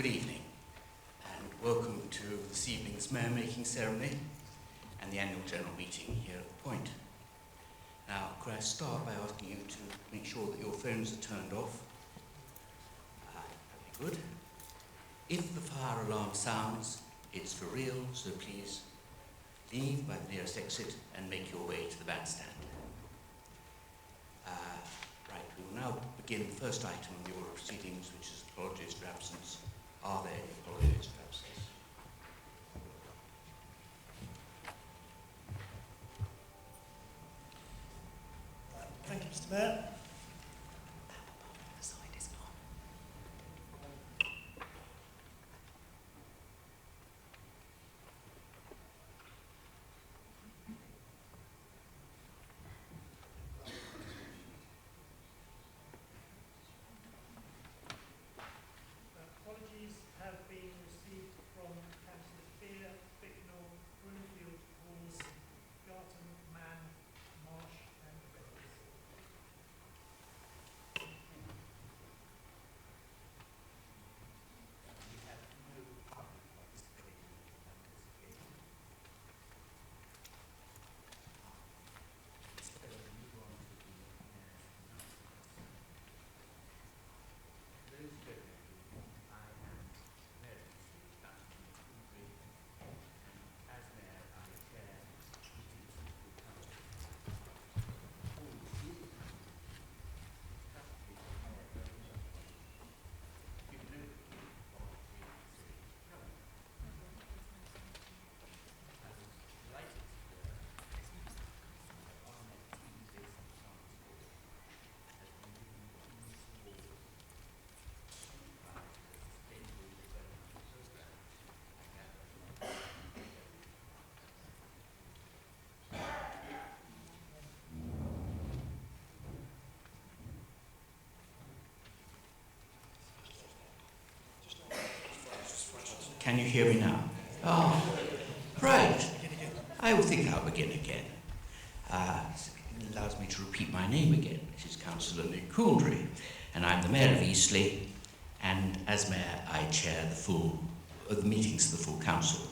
Good evening and welcome to this evening's mayor making ceremony and the annual general meeting here at the Point. Now, could I start by asking you to make sure that your phones are turned off? That'd be good. If the fire alarm sounds, it's for real, so please leave by the nearest exit and make your way to the bandstand. Right, we will now begin the first item on the order of proceedings, which is apologies for absence. Are there any apologies for absence? Thank you, Mr. Mayor. Apologies have been received from Councillors Beer, Bicknell, Broomfield, Halls, Garton, Mann, Marsh and Bettles. Can you hear me now? Oh, right. I will think I'll begin again. It allows me to repeat my name again, which is Councillor Nick Couldry, and I'm the Mayor of Eastleigh, and as Mayor I chair the meetings of the full council.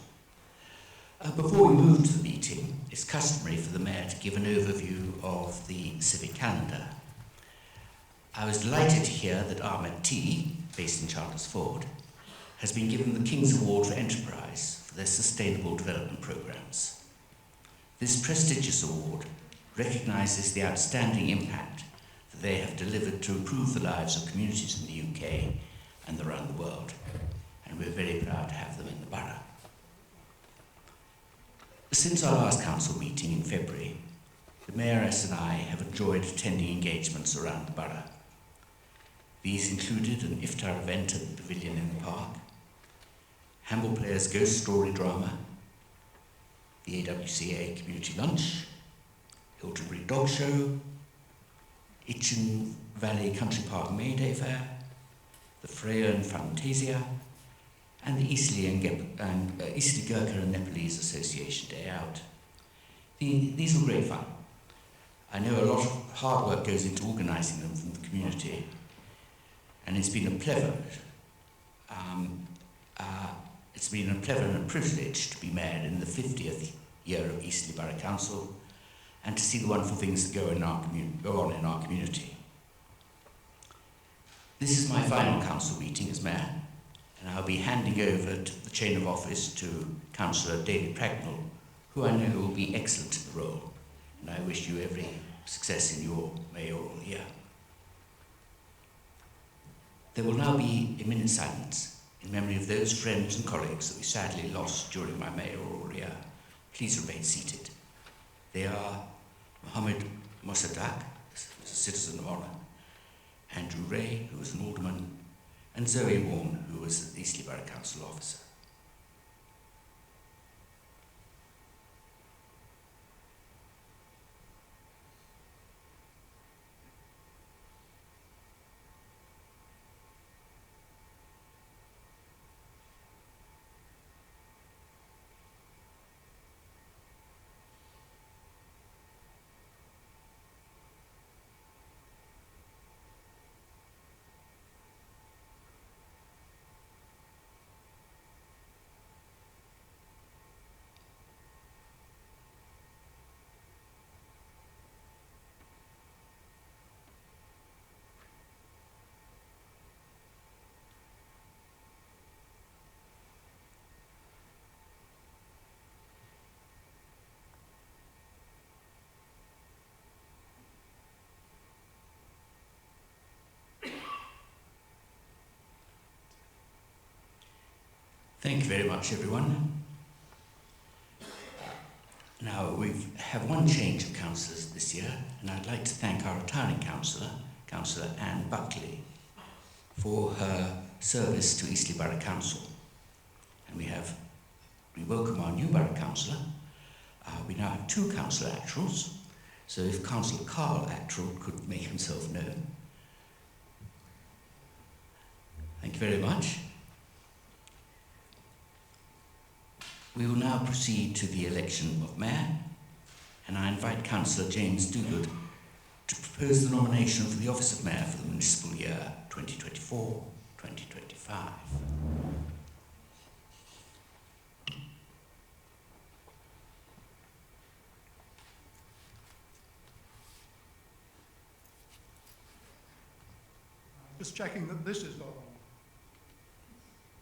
Before we move to the meeting, it's customary for the Mayor to give an overview of the civic calendar. I was delighted to hear that Ahmed T, based in Charles Ford, has been given the King's Award for Enterprise for their sustainable development programmes. This prestigious award recognises the outstanding impact that they have delivered to improve the lives of communities in the UK and around the world, and we're very proud to have them in the borough. Since our last council meeting in February, the Mayoress and I have enjoyed attending engagements around the borough. These included an iftar event at the pavilion in the park, Hamble Players' Ghost Story Drama, the AWCA Community Lunch, Hiltonbury Dog Show, Itchen Valley Country Park May Day Fair, the Freya and Fantasia, and the Eastleigh Gurkha and Nepalese Association Day Out. These were great fun. I know a lot of hard work goes into organising them from the community, and it's been a pleasure and a privilege to be mayor in the 50th year of Eastleigh Borough Council and to see the wonderful things that go on in our community. This is my final council meeting as mayor, and I'll be handing over to the chain of office to Councillor David Pragnell, who I know will be excellent in the role, and I wish you every success in your mayoral year. There will now be a minute's silence in memory of those friends and colleagues that we sadly lost during my mayoral year. Please remain seated. They are Mohammed Mossadegh, who is a citizen of honour, Andrew Ray, who was an alderman, and Zoe Warne, who was the Eastleigh Borough Council officer. Thank you very much, everyone. Now, we have one change of councillors this year, and I'd like to thank our retiring councillor, Councillor Anne Buckley, for her service to Eastleigh Borough Council. And we welcome our new borough councillor. We now have 2 councillor actuals, so if Councillor Carl Actual could make himself known. Thank you very much. We will now proceed to the election of Mayor, and I invite Councillor James Dogood to propose the nomination for the office of Mayor for the municipal year 2024-2025. Just checking that this is on.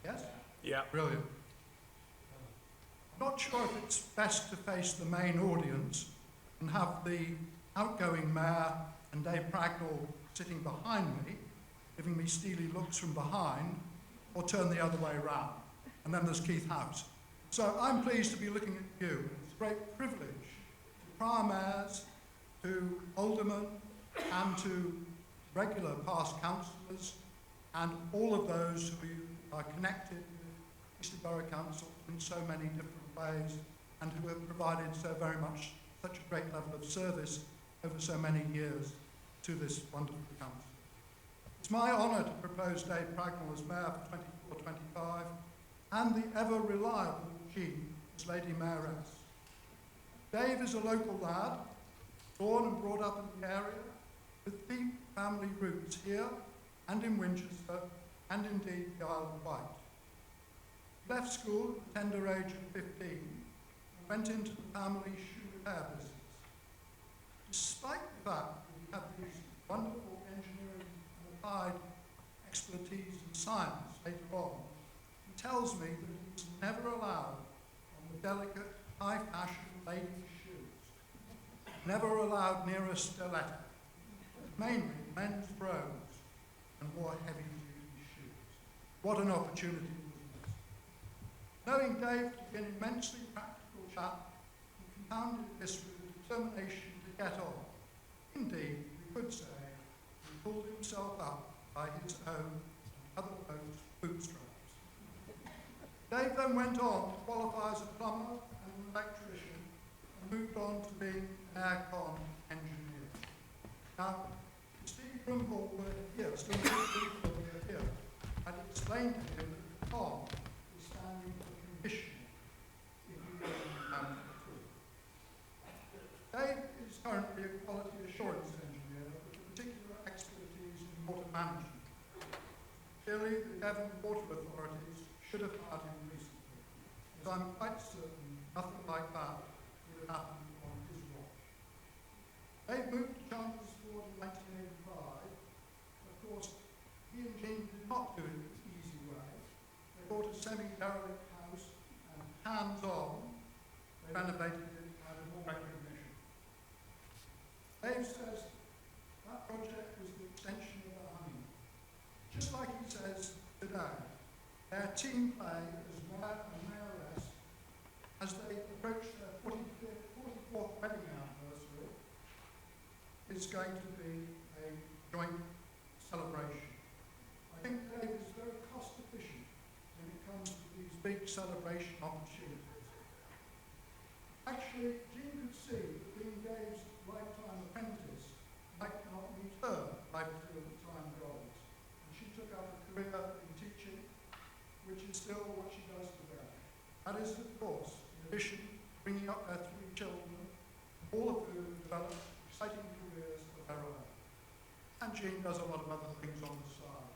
Yes? Yeah. Brilliant. I'm not sure if it's best to face the main audience and have the outgoing mayor and Dave Pragnall sitting behind me, giving me steely looks from behind, or turn the other way round. And then there's Keith House. So I'm pleased to be looking at you. It's a great privilege to prior mayors, to aldermen, and to regular past councillors, and all of those who are connected with Eastleigh Borough Council in so many different ways, and who have provided such a great level of service over so many years to this wonderful council. It's my honour to propose Dave Pragnall as Mayor for 24-25, and the ever-reliable Jean as Lady Mayoress. Dave is a local lad, born and brought up in the area, with deep family roots here and in Winchester, and indeed the Isle of Wight. He left school at the tender age of 15 and went into the family shoe repair business. Despite the fact that he had these wonderful engineering and applied expertise in science later on, he tells me that he was never allowed on the delicate, high-fashion ladies' shoes, never allowed near a stiletto, mainly men's brogues, and wore heavy-duty shoes. What an opportunity was this. Knowing Dave to be an immensely practical chap, he compounded this with a determination to get on. Indeed, we could say he pulled himself up by his own and other folks' bootstraps. Dave then went on to qualify as a plumber and an electrician, and moved on to being an aircon engineer. Now, Steve Grimble were here, Steve Grimble were here, and explained to him that Tom is standing for conditioning if you don't Dave is currently a quality assurance engineer with particular expertise in water management. Clearly, the Devon Water Authorities should have hired him recently, as I'm quite certain nothing like that would have happened on his watch. Dave moved to Chandler's Ford in 1985. Of course, he and Jean did not do it the easy way. They bought a semi-derelict house and hands-on, they renovated it and had more recognition. Dave says that project was the extension of the honeymoon. Just like he says today, their team play as mayor and mayoress as they approach their 44th wedding anniversary is going to be a joint celebration. I think Dave is very cost efficient when it comes to these big celebration opportunities. Actually, Jean could see that being Dave's lifetime apprentice might not meet her lifetime goals, and she took up a career in teaching, which is still what she does today. That is, of course, in addition to bringing up their 3 children, all of whom have developed exciting careers of their own. And Jean does a lot of other things on the side,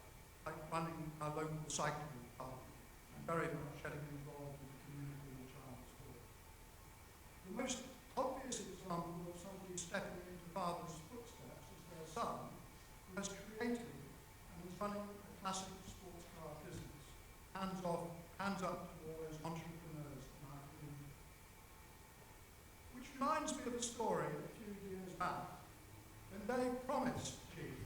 like running our local cycling club, and very much getting involved in the community which I was for. The most obvious example of somebody stepping into father's footsteps is their son, who has created and is running a classic sports car business. Hands off, hands up to all those entrepreneurs in our community. Which reminds me of a story a few years back, when Dave promised Jean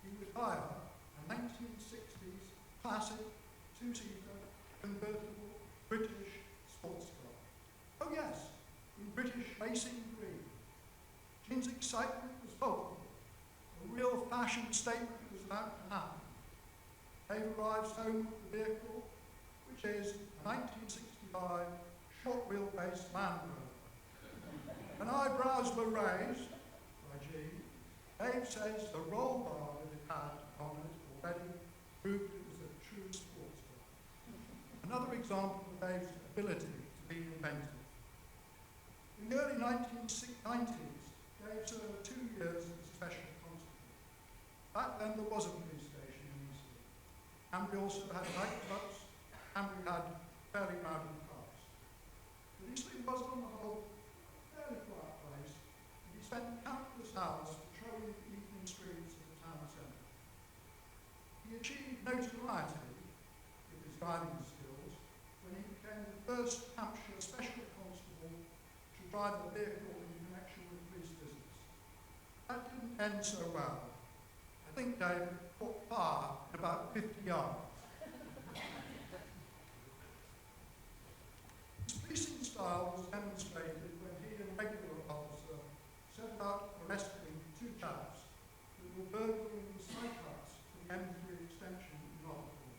he would hire a 1960s classic 2-seater convertible excitement was palpable. A real fashion statement was about to happen. Dave arrives home with the vehicle, which is a 1965 short wheelbase Land Rover. When eyebrows were raised by Jean, Dave says the roll bar that it had on it already proved it was a true sportster. Another example of Dave's ability to be inventive. In the early 1990s, Dave served 2 years as a special constable. Back then there was a police station in Eastleigh, and we also had nightclubs, and we had fairly rowdy pubs. But Eastleigh was on the whole a fairly quiet place, and he spent countless hours patrolling the evening streets of the town centre. He achieved notoriety with his driving skills when he became the first Hampshire special constable to drive a vehicle in connection with police business. That didn't end so well. I think Dave caught fire in about 50 yards. His policing style was demonstrated when he and a regular officer set about arresting 2 chaps who were burgling side cuts for the M3 extension in Liverpool.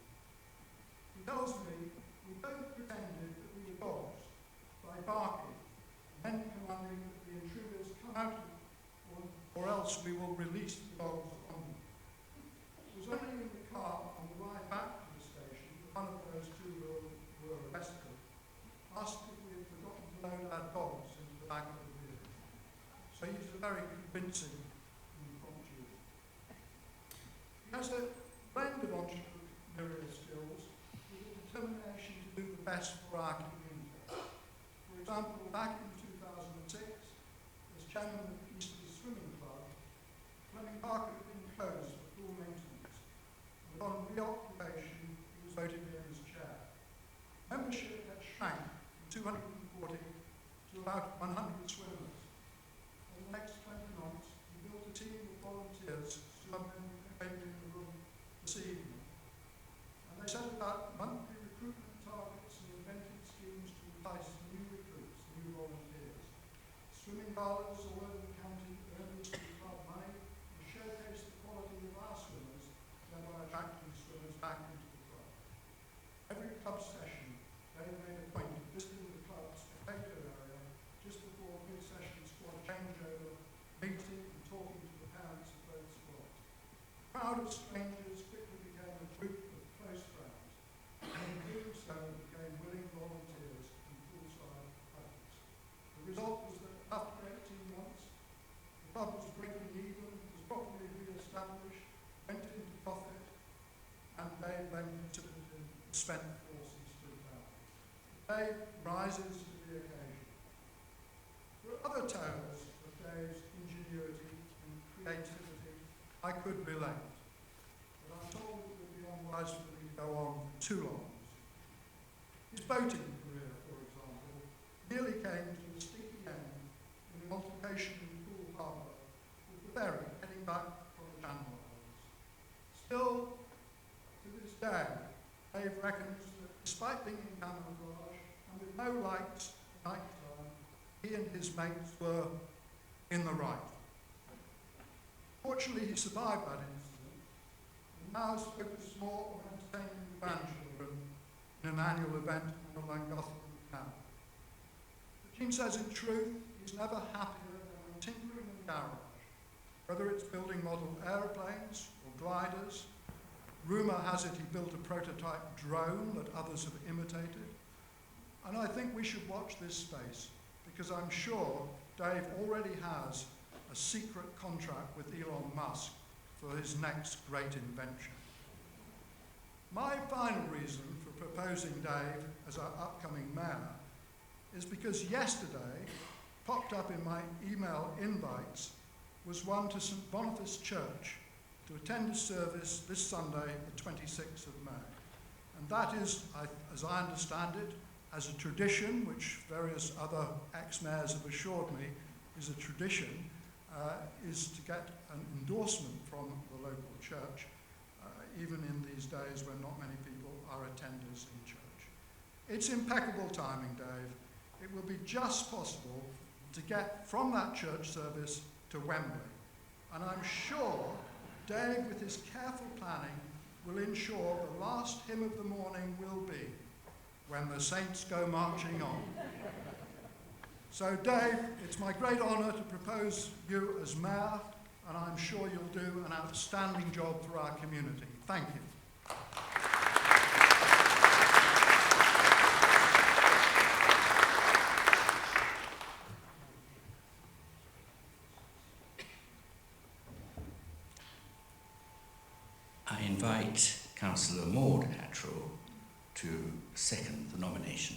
He tells me we both pretended that we were dogs by barking and then commanding that the intruders come out or else we will release the dogs on them. It was only in the car on the ride back to the station that one of those 2 were arrested, asked if we had forgotten to load our dogs into the back of the vehicle. So he's a very convincing impromptu. He has a blend of entrepreneurial skills with a determination to do the best for our community. For example, back in 2006, as chairman of the Eastleigh Swimming Club, Fleming Park had been closed for full maintenance, and on reoccupation, he was voted in as chair. Membership had shrank from 240 to about 100 swimmers. In the next 20 months, he built a team of volunteers who have been in the room this evening. And they set about monthly recruitment targets and invented schemes to entice new recruits, new volunteers. Swimming galas all over the county earned the club money and showcased the quality of our swimmers, thereby attracting swimmers back into the club. Every club session, they made a point of visiting the club's potato area just before mid-session squad changeover, meeting and talking to the parents of both squads. A crowd of strangers quickly became a group of close friends, and in doing so became willing volunteers and full-time puppies. The result was that after 18 months, the club was breaking even, was properly re-established, went into profit, and Dave then considered him a spent force and stood down. Dave rises to the occasion. There are other tales of Dave's ingenuity and creativity I could relate, but I'm told it would be unwise for me to go on too long. His boating career, for example, nearly came to a sticky end in an altercation in Poole Harbour with the ferry heading back from the Channel Islands. Still, to this day, Dave reckons that despite being in camouflage and with no lights at night time, he and his mates were in the right. Fortunately, he survived that incident and now is focused more on entertaining the grandchildren in an annual event on the Llangollen Canal. But Jean says in truth, he's never happier than when tinkering in the garage, whether it's building model aeroplanes or gliders. Rumour has it he built a prototype drone that others have imitated. And I think we should watch this space, because I'm sure Dave already has a secret contract with Elon Musk for his next great invention. My final reason for proposing Dave as our upcoming mayor is because yesterday, popped up in my email invites, was one to St Boniface Church to attend a service this Sunday, the 26th of May. And that is, as I understand it, as a tradition, which various other ex-mayors have assured me is a tradition, is to get an endorsement from the local church, even in these days when not many people are attenders in church. It's impeccable timing, Dave. It will be just possible to get from that church service to Wembley. And I'm sure Dave, with his careful planning, will ensure the last hymn of the morning will be "When the Saints Go Marching On." So Dave, it's my great honour to propose you as Mayor, and I'm sure you'll do an outstanding job for our community. Thank you. I invite Councillor Maud Hattrell to second the nomination.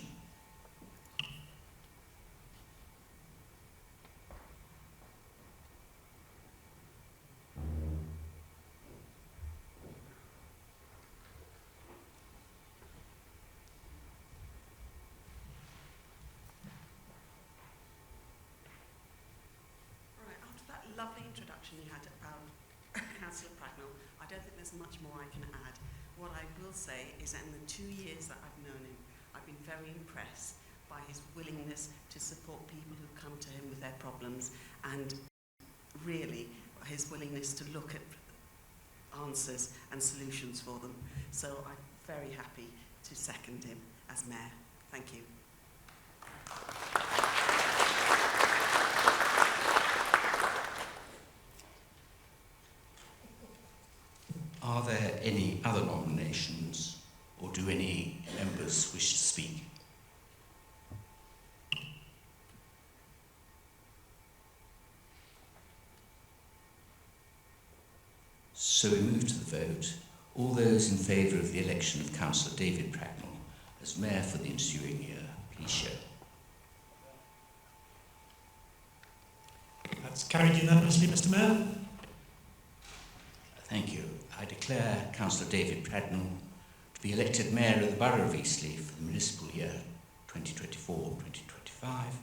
Lovely introduction you had about Councillor Pragnell. I don't think there's much more I can add. What I will say is that in the 2 years that I've known him, I've been very impressed by his willingness to support people who come to him with their problems, and really his willingness to look at answers and solutions for them. So I'm very happy to second him as Mayor. Thank you. Are there any other nominations, or do any members wish to speak? So we move to the vote. All those in favour of the election of Councillor David Pragnell as Mayor for the ensuing year, please show. That's carried unanimously, Mr. Mayor. Thank you. I declare Councillor David Pragnell to be elected Mayor of the Borough of Eastleigh for the municipal year 2024-2025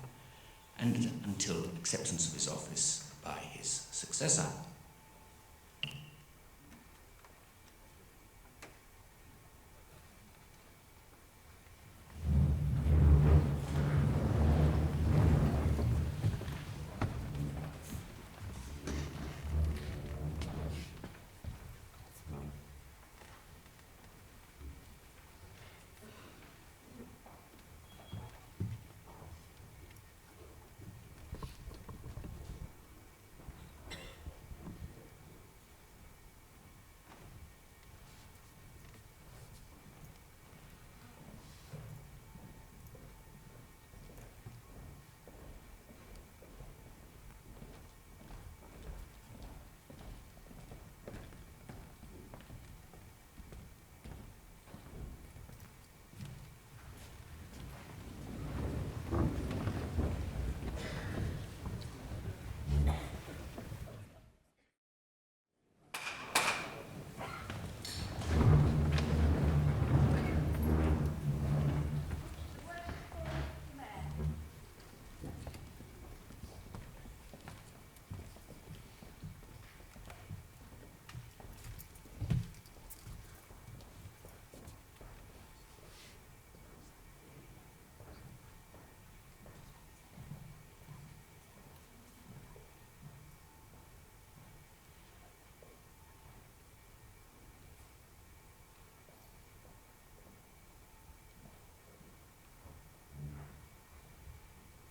and until acceptance of his office by his successor.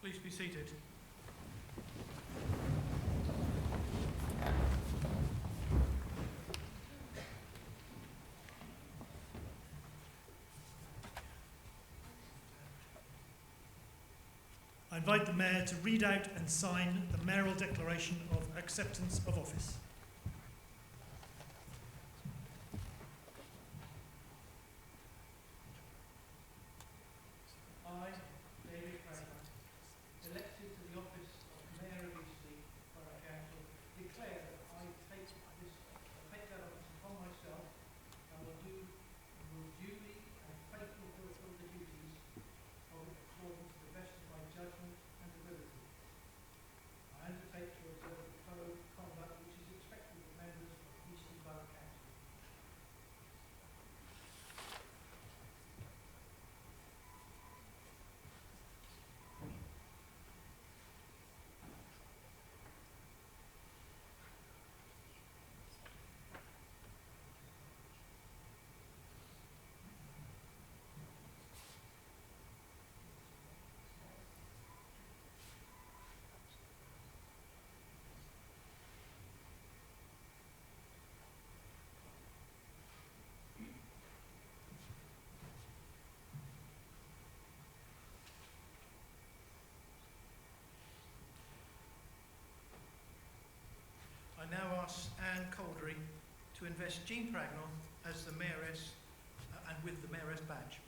Please be seated. I invite the Mayor to read out and sign the Mayoral Declaration of Acceptance of Office. I, David Pragnell, elected to the office of Mayor of Eastleigh Borough Council, declare that I take that office upon myself and will duly and faithfully fulfil the duties of it according to the best of my judgment and ability. I undertake to observe the code of conduct which is expected of members of Eastleigh Borough Council. Anne Caldery to invest Jean Pragnell as the Mayoress and with the Mayoress badge.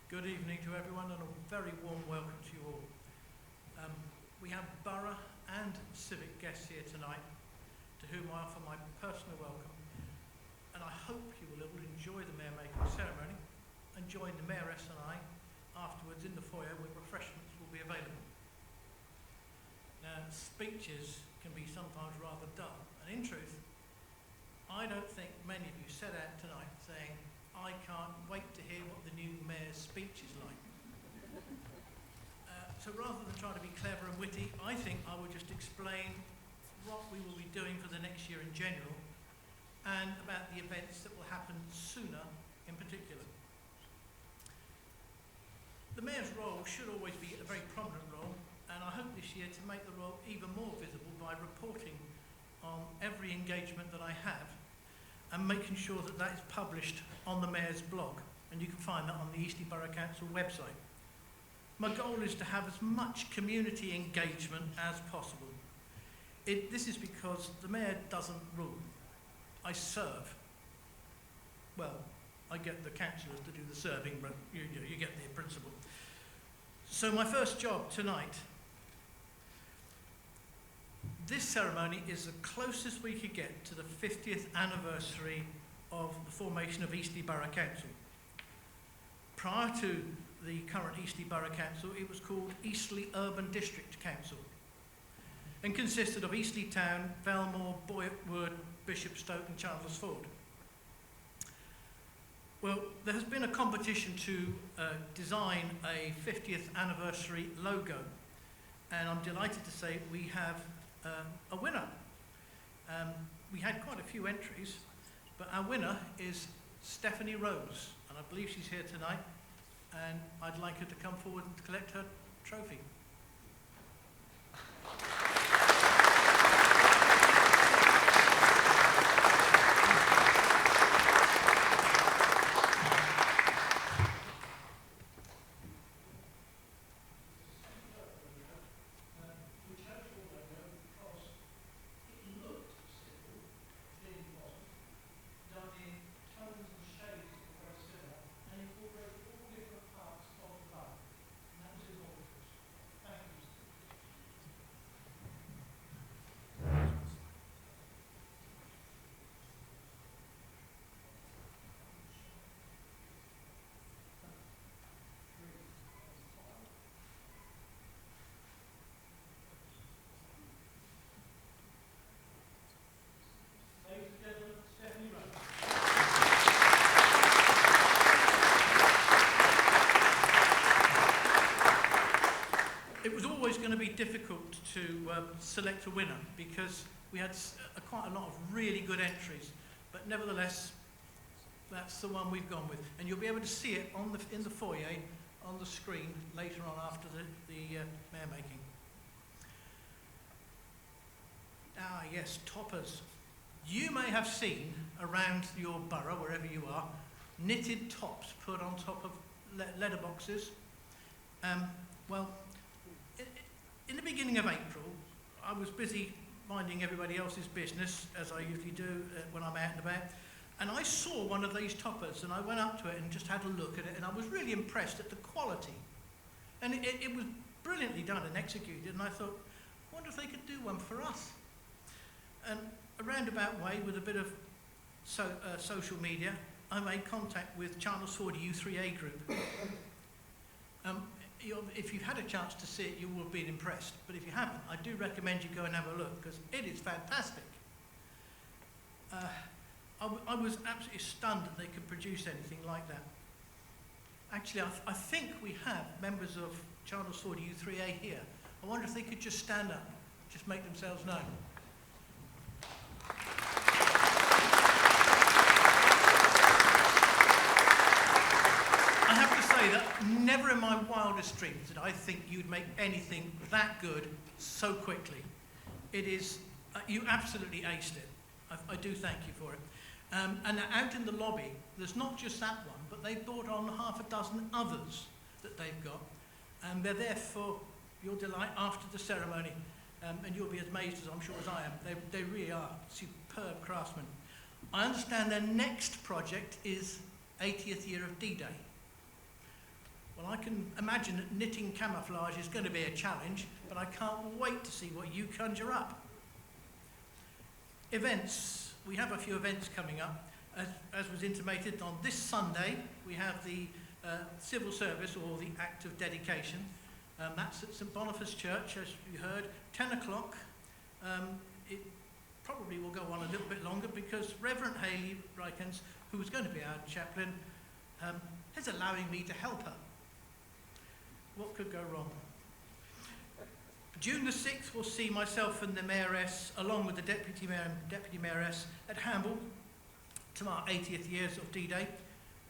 Good evening to everyone and a very warm welcome to you all. We have borough and civic guests here tonight to whom I offer my personal welcome, and I hope you will all enjoy the mayor making ceremony and join the Mayoress and I afterwards in the foyer where refreshments will be available. Now, speeches can be sometimes rather dull, and in truth, I don't think many of you set out tonight saying, I can't wait to hear what the new mayor's speech is like. So rather than trying to be clever and witty, I think I will just explain what we will be doing for the next year in general and about the events that will happen sooner in particular. The mayor's role should always be a very prominent role, and I hope this year to make the role even more visible by reporting on every engagement that I have and making sure that that is published on the Mayor's blog, and you can find that on the Eastleigh Borough Council website. My goal is to have as much community engagement as possible. This is because the Mayor doesn't rule. I serve. Well, I get the councillors to do the serving, but you get the principle. So my first job tonight, this ceremony is the closest we could get to the 50th anniversary of the formation of Eastleigh Borough Council. Prior to the current Eastleigh Borough Council, it was called Eastleigh Urban District Council and consisted of Eastleigh Town, Belmore, Boyett Wood, Bishopstoke and Chandler's Ford. Well, there has been a competition to design a 50th anniversary logo, and I'm delighted to say we have a winner. We had quite a few entries, but our winner is Stephanie Rose, and I believe she's here tonight, and I'd like her to come forward and collect her trophy. It was always going to be difficult to select a winner because we had quite a lot of really good entries, but nevertheless, that's the one we've gone with. And you'll be able to see it in the foyer on the screen later on after the mayor making. Ah, yes, toppers. You may have seen around your borough, wherever you are, knitted tops put on top of letterboxes. Well, in the beginning of April, I was busy minding everybody else's business, as I usually do when I'm out and about, and I saw one of these toppers, and I went up to it and just had a look at it, and I was really impressed at the quality. And it was brilliantly done and executed, and I thought, I wonder if they could do one for us. And a roundabout way, with a bit of social media, I made contact with Chelmsford U3A group. If you've had a chance to see it, you will have been impressed. But if you haven't, I do recommend you go and have a look, because it is fantastic. I was absolutely stunned that they could produce anything like that. Actually, I think we have members of Chelmsford U3A here. I wonder if they could just stand up, just make themselves known. I have to say that never in my wildest dreams did I think you'd make anything that good so quickly. It is, you absolutely aced it. I do thank you for it. And out in the lobby, there's not just that one, but they've brought on half a dozen others that they've got. And they're there for your delight after the ceremony. And you'll be as amazed as I'm sure as I am. They really are superb craftsmen. I understand their next project is 80th year of D-Day. Well, I can imagine that knitting camouflage is going to be a challenge, but I can't wait to see what you conjure up. Events. We have a few events coming up. As was intimated, on this Sunday, we have the civil service, or the act of dedication. That's at St Boniface Church, as you heard, 10 o'clock. It probably will go on a little bit longer, because Reverend Hayley Rykens, who was going to be our chaplain, is allowing me to help her. What could go wrong? June the 6th will see myself and the Mayoress, along with the Deputy Mayor and Deputy Mayoress, at Hamble to mark 80th years of D-Day.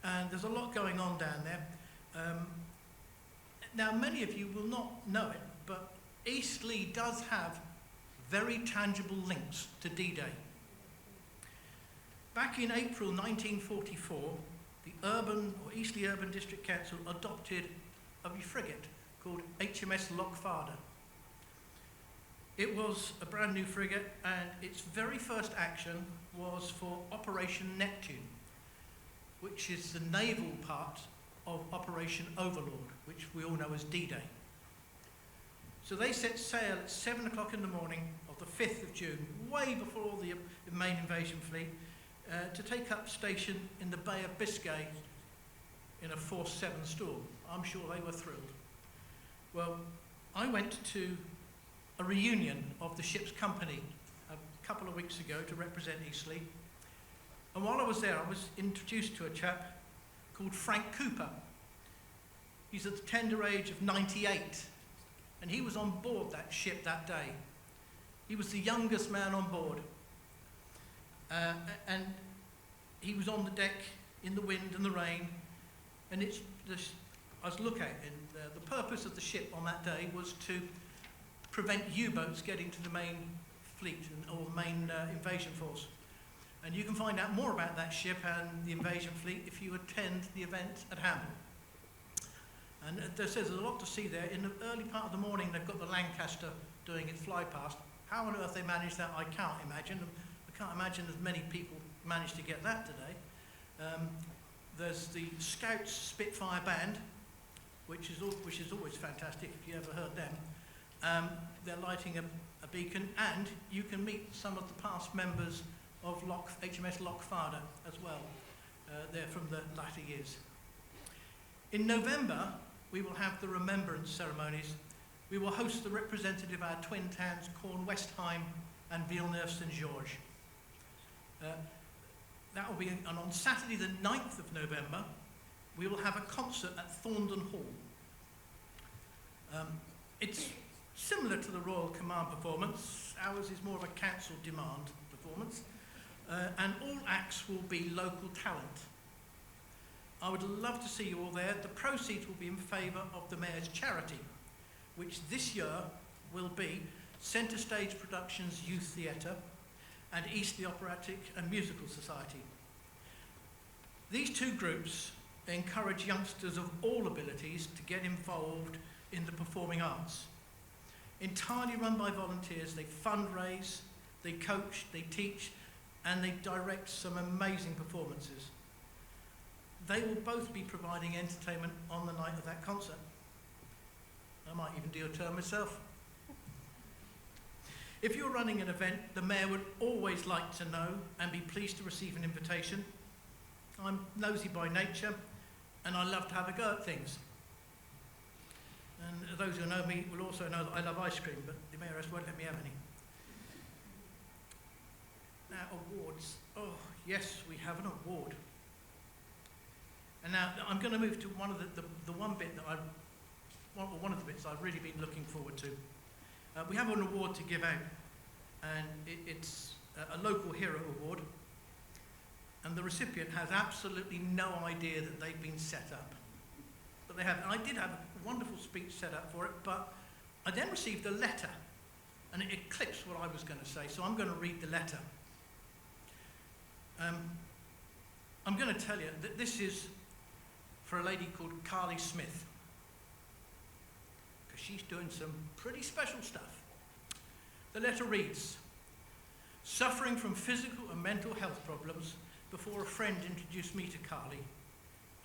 And there's a lot going on down there. Now, many of you will not know it, but Eastleigh does have very tangible links to D-Day. Back in April 1944, the Eastleigh Urban District Council adopted a frigate called HMS Lochfarder. It was a brand new frigate, and its very first action was for Operation Neptune, which is the naval part of Operation Overlord, which we all know as D-Day. So they set sail at 7 o'clock in the morning of the 5th of June, way before the main invasion fleet, to take up station in the Bay of Biscay in a force 7 storm. I'm sure they were thrilled. Well, I went to a reunion of the ship's company a couple of weeks ago to represent Eastleigh. And while I was there, I was introduced to a chap called Frank Cooper. He's at the tender age of 98, and he was on board that ship that day. He was the youngest man on board. And he was on the deck in the wind and the rain, and I was looking at it, and the purpose of the ship on that day was to prevent U-boats getting to the main fleet or main invasion force. And you can find out more about that ship and the invasion fleet if you attend the event at Hamble. And there's a lot to see there. In the early part of the morning, they've got the Lancaster doing its fly past. How on earth they managed that, I can't imagine. I can't imagine as many people managed to get that today. There's the Scouts Spitfire Band, which is always fantastic if you ever heard them. They're lighting a beacon, and you can meet some of the past members of HMS Lochfarder as well. They're from the latter years. In November, we will have the remembrance ceremonies. We will host the representative of our twin towns, Cornwestheim and Villeneuve-Saint-Georges. That will be, and on Saturday the 9th of November, we will have a concert at Thorndon Hall. It's similar to the Royal Command performance. Ours is more of a council demand performance. And all acts will be local talent. I would love to see you all there. The proceeds will be in favour of the Mayor's charity, which this year will be Centre Stage Productions Youth Theatre and Eastleigh Operatic and Musical Society. These two groups encourage youngsters of all abilities to get involved in the performing arts. Entirely run by volunteers, they fundraise, they coach, they teach, and they direct some amazing performances. They will both be providing entertainment on the night of that concert. I might even do a turn myself. If you're running an event, the Mayor would always like to know and be pleased to receive an invitation. I'm nosy by nature, and I love to have a go at things. And those who know me will also know that I love ice cream, but the Mayoress won't let me have any. Now, awards. Oh, yes, we have an award. And now I'm going to move to one of the one bit that one of the bits I've really been looking forward to. We have an award to give out, and it's a local hero award. And the recipient has absolutely no idea that they've been set up. But they have. And I did have a wonderful speech set up for it, but I then received a letter, and it eclipsed what I was going to say, so I'm going to read the letter. I'm going to tell you that this is for a lady called Carly Smith, because she's doing some pretty special stuff. The letter reads, "Suffering from physical and mental health problems, before a friend introduced me to Carly,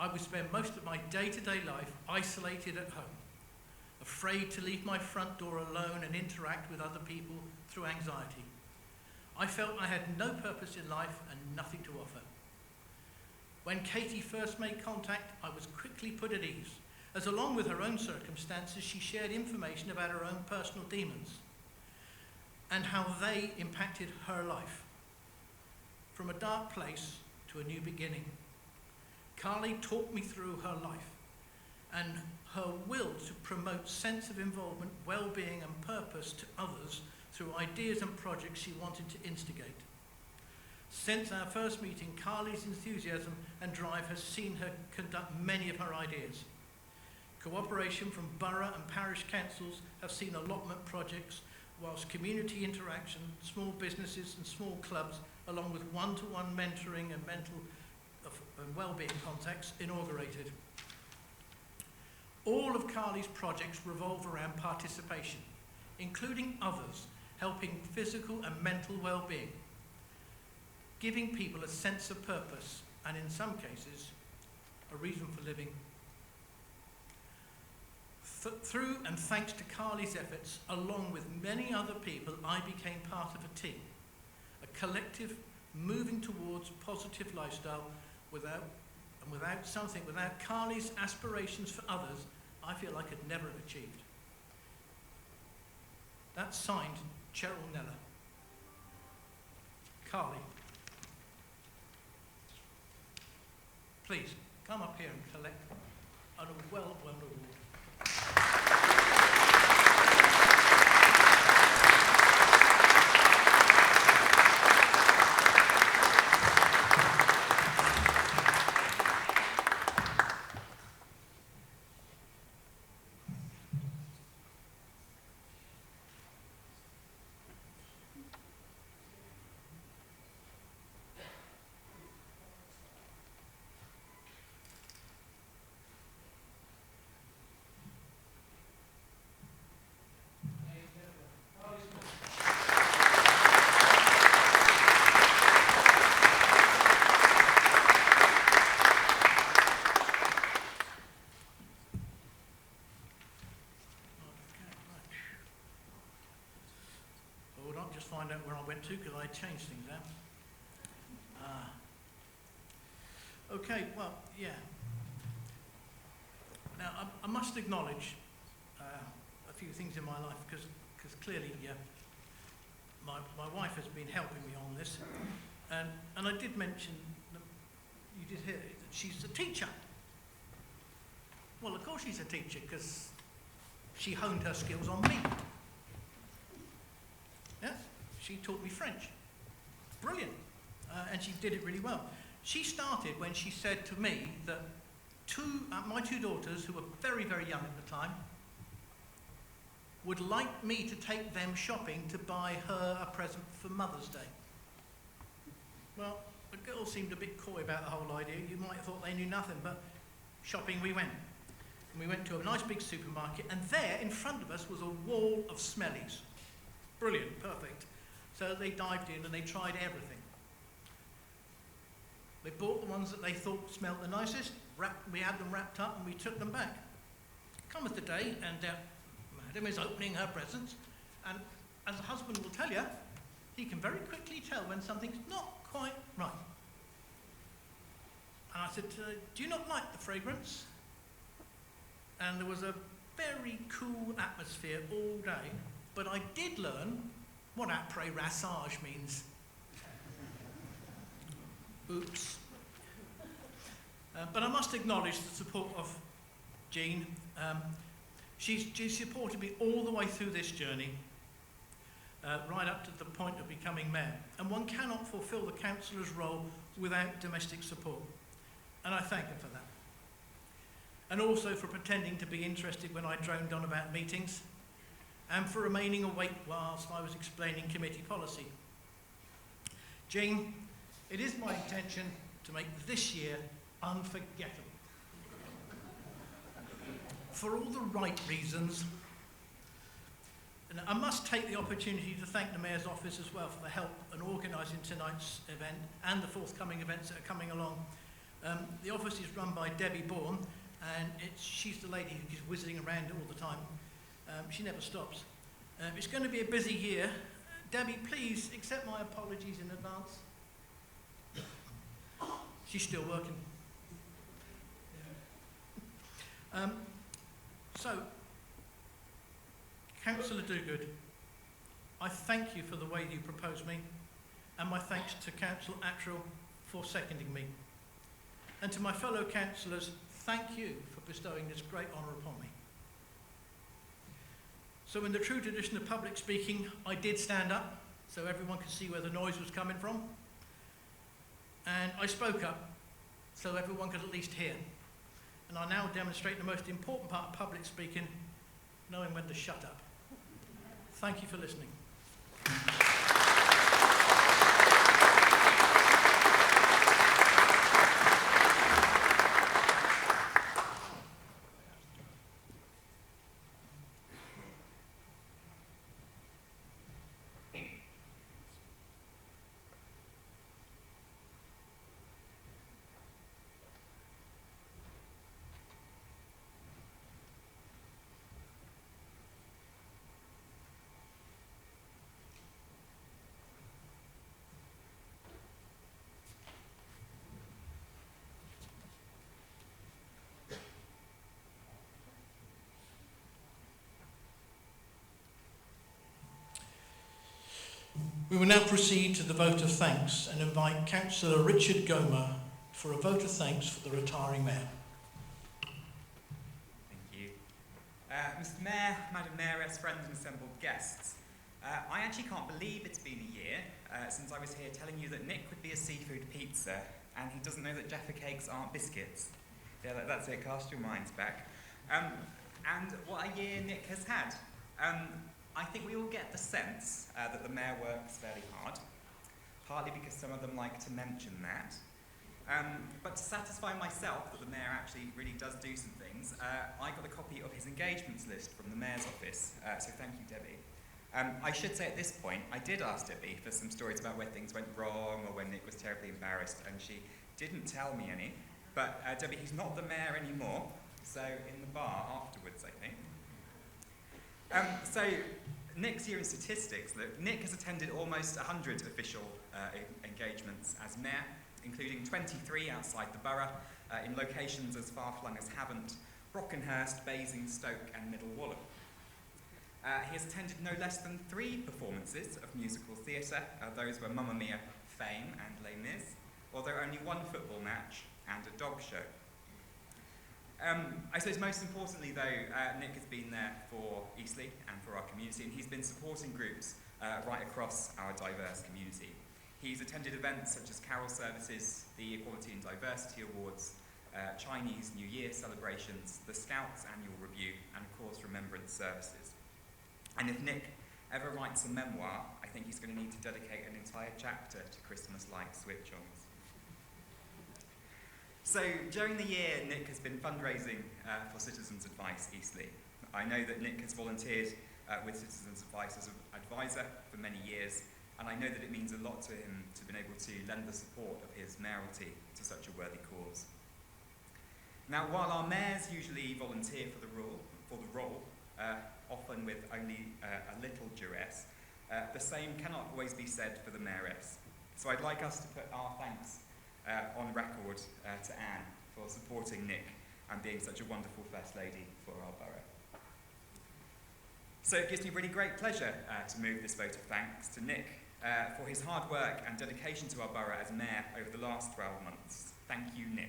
I would spend most of my day-to-day life isolated at home, afraid to leave my front door alone and interact with other people through anxiety. I felt I had no purpose in life and nothing to offer. When Katie first made contact, I was quickly put at ease, as along with her own circumstances, she shared information about her own personal demons and how they impacted her life. From a dark place to a new beginning. Carly talked me through her life and her will to promote sense of involvement, well-being and purpose to others through ideas and projects she wanted to instigate. Since our first meeting, Carly's enthusiasm and drive has seen her conduct many of her ideas. Cooperation from borough and parish councils have seen allotment projects, whilst community interaction, small businesses and small clubs, along with one-to-one mentoring and mental and well-being contacts, inaugurated. All of Carly's projects revolve around participation, including others helping physical and mental well-being, giving people a sense of purpose and, in some cases, a reason for living. Through and thanks to Carly's efforts, along with many other people, I became part of a team, a collective moving towards positive lifestyle. Without Carly's aspirations for others, I feel I could never have achieved. That's signed Cheryl Neller. Carly, please come up here and collect a well-earned award. Find out where I went to because I changed things out. Okay, well, yeah. Now, I must acknowledge a few things in my life because clearly my wife has been helping me on this. And I did mention, you did hear that she's a teacher. Well, of course she's a teacher because she honed her skills on me. Yes? She taught me French. Brilliant. And she did it really well. She started when she said to me that my two daughters, who were very, very young at the time, would like me to take them shopping to buy her a present for Mother's Day. Well, the girls seemed a bit coy about the whole idea. You might have thought they knew nothing, but shopping we went. And we went to a nice big supermarket, and there in front of us was a wall of smellies. Brilliant, perfect. So they dived in and they tried everything. They bought the ones that they thought smelled the nicest, we had them wrapped up, and we took them back. Cometh the day, and Madam is opening her presents, and as the husband will tell you, he can very quickly tell when something's not quite right. And I said, do you not like the fragrance? And there was a very cool atmosphere all day, but I did learn what après-rassage means. Oops. But I must acknowledge the support of Jean. She's supported me all the way through this journey, right up to the point of becoming mayor. And one cannot fulfil the councillor's role without domestic support. And I thank her for that. And also for pretending to be interested when I droned on about meetings, and for remaining awake whilst I was explaining committee policy. Jean, it is my intention to make this year unforgettable. For all the right reasons. And I must take the opportunity to thank the Mayor's Office as well for the help in organising tonight's event and the forthcoming events that are coming along. The office is run by Debbie Bourne, and she's the lady who's whizzing around all the time. She never stops. It's going to be a busy year. Debbie, please accept my apologies in advance. She's still working. So, Councillor Dogood, I thank you for the way you proposed me, and my thanks to Councillor Attrell for seconding me. And to my fellow councillors, thank you for bestowing this great honour upon me. So in the true tradition of public speaking, I did stand up so everyone could see where the noise was coming from. And I spoke up so everyone could at least hear. And I now demonstrate the most important part of public speaking, knowing when to shut up. Thank you for listening. We will now proceed to the vote of thanks and invite Councillor Richard Gomer for a vote of thanks for the retiring Mayor. Thank you. Mr Mayor, Madam Mayoress, friends and assembled guests. I actually can't believe it's been a year since I was here telling you that Nick would be a seafood pizza and he doesn't know that Jaffa cakes aren't biscuits. Yeah, that's it, cast your minds back. And what a year Nick has had. I think we all get the sense that the Mayor works fairly hard, partly because some of them like to mention that. But to satisfy myself that the Mayor actually really does do some things, I got a copy of his engagements list from the Mayor's office, so thank you, Debbie. I should say at this point, I did ask Debbie for some stories about where things went wrong or when Nick was terribly embarrassed, and she didn't tell me any. But Debbie, he's not the Mayor anymore, so in the bar afterwards, I think. So, Nick's year in statistics, Nick has attended almost 100 official engagements as Mayor, including 23 outside the borough, in locations as far-flung as Havant, Brockenhurst, Basingstoke and Middle Walham. He has attended no less than 3 performances of musical theatre. Those were Mamma Mia, Fame and Les Mis, although only 1 football match and a dog show. I suppose most importantly though, Nick has been there for Eastleigh and for our community, and he's been supporting groups right across our diverse community. He's attended events such as carol services, the Equality and Diversity Awards, Chinese New Year celebrations, the Scouts Annual Review, and of course Remembrance Services. And if Nick ever writes a memoir, I think he's going to need to dedicate an entire chapter to Christmas light switch-ons. So, during the year, Nick has been fundraising for Citizens Advice Eastleigh. I know that Nick has volunteered with Citizens Advice as an advisor for many years, and I know that it means a lot to him to be able to lend the support of his mayoralty to such a worthy cause. Now, while our mayors usually volunteer for the role, often with only a little duress, the same cannot always be said for the mayoress. So I'd like us to put our thanks on record to Anne for supporting Nick and being such a wonderful First Lady for our borough. So it gives me really great pleasure to move this vote of thanks to Nick for his hard work and dedication to our borough as Mayor over the last 12 months. Thank you, Nick.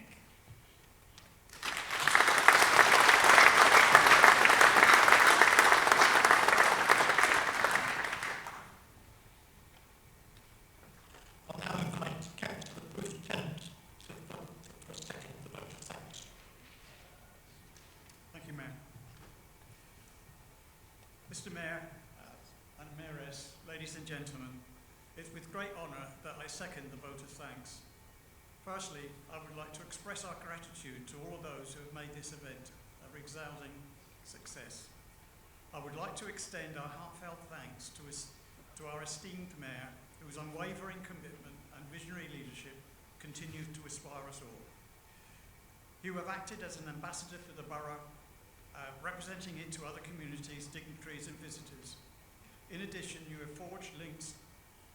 I'll now invite Councillor Tennant to vote for a second the vote of thanks. Thank you, Mayor. Mr. Mayor and Mayoress, ladies and gentlemen, it's with great honour that I second the vote of thanks. Firstly, I would like to express our gratitude to all of those who have made this event a resounding success. I would like to extend our heartfelt thanks to our esteemed Mayor, whose unwavering commitment and visionary leadership continue to inspire us all. You have acted as an ambassador for the borough, representing it to other communities, dignitaries and visitors. In addition, you have forged links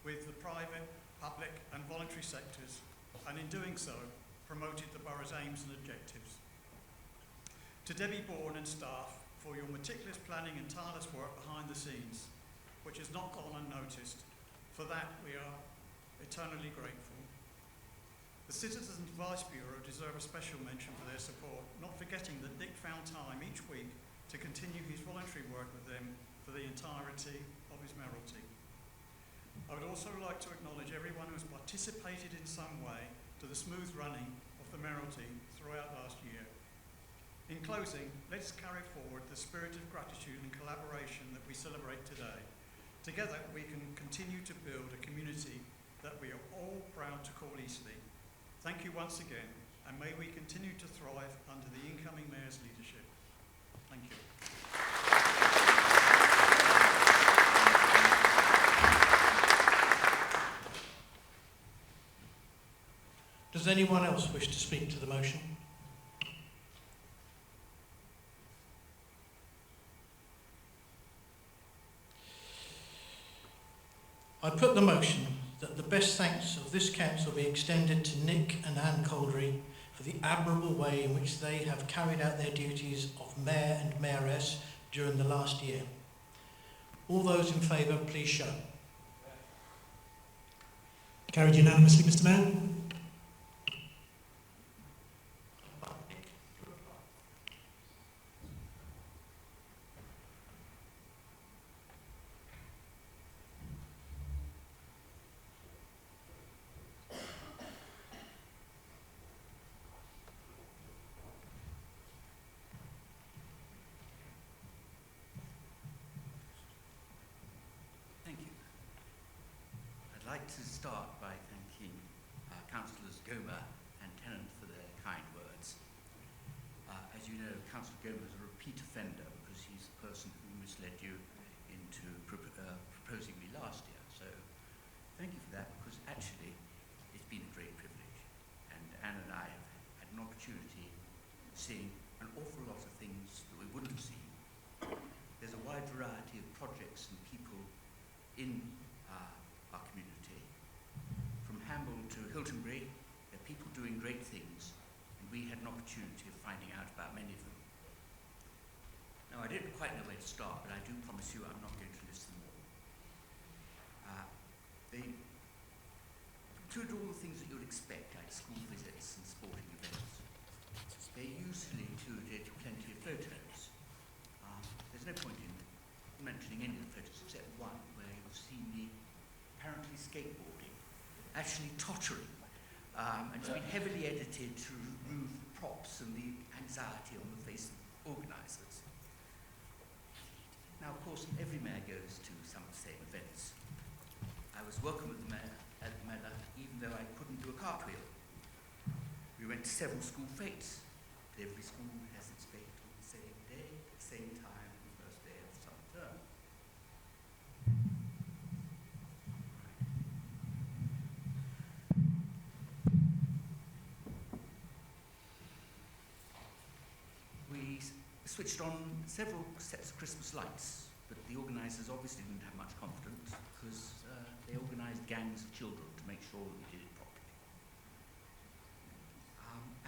with the private, public and voluntary sectors, and in doing so, promoted the borough's aims and objectives. To Debbie Bourne and staff for your meticulous planning and tireless work behind the scenes, which has not gone unnoticed. For that, we are eternally grateful. The Citizens Advice Bureau deserve a special mention for their support, not forgetting that Nick found time each week to continue his voluntary work with them for the entirety of his mayoralty. I would also like to acknowledge everyone who has participated in some way to the smooth running of the mayoralty throughout last year. In closing, let's carry forward the spirit of gratitude and collaboration that we celebrate today. Together, we can continue to build a community that we are all proud to call Eastleigh. Thank you once again, and may we continue to thrive under the incoming Mayor's leadership. Thank you. Does anyone else wish to speak to the motion? I put the motion that the best thanks of this council be extended to Nick and Anne Caldery for the admirable way in which they have carried out their duties of Mayor and Mayoress during the last year. All those in favour, please show. Carried unanimously, Mr. Mayor. Thank you. I'd like to start by thanking Councillors Gomer and Tennant for their kind words. As you know, Councillor Gomer is a repeat offender because he's the person who misled you into proposing me last year. So thank you for that, because actually it's been a great privilege. And Anne and I have had an opportunity of seeing an awful lot of things that we wouldn't have seen. There's a wide variety of projects and people in our community. From Hamble to Hiltonbury, there are people doing great things, and we had an opportunity of finding out about many of them. Now, I didn't quite know where to start, but I do promise you I'm not going to list them all. They include all the things that you'd expect, like school visits and sporting events. They usually included plenty of photos. There's no point in mentioning any of the photos except one where you'll see me apparently skateboarding, actually tottering, and it's been heavily edited to remove props and the anxiety on the face of organisers. Now, of course, course, every mayor goes to some of the same events. I was welcome at the Manor, even though I couldn't do a cartwheel. We went to several school fetes. Every school has its fete on the same day, at the same time, on the first day of the summer term. We switched on several sets of Christmas lights, but the organisers obviously didn't have much confidence because they organised gangs of children to make sure that we did it properly.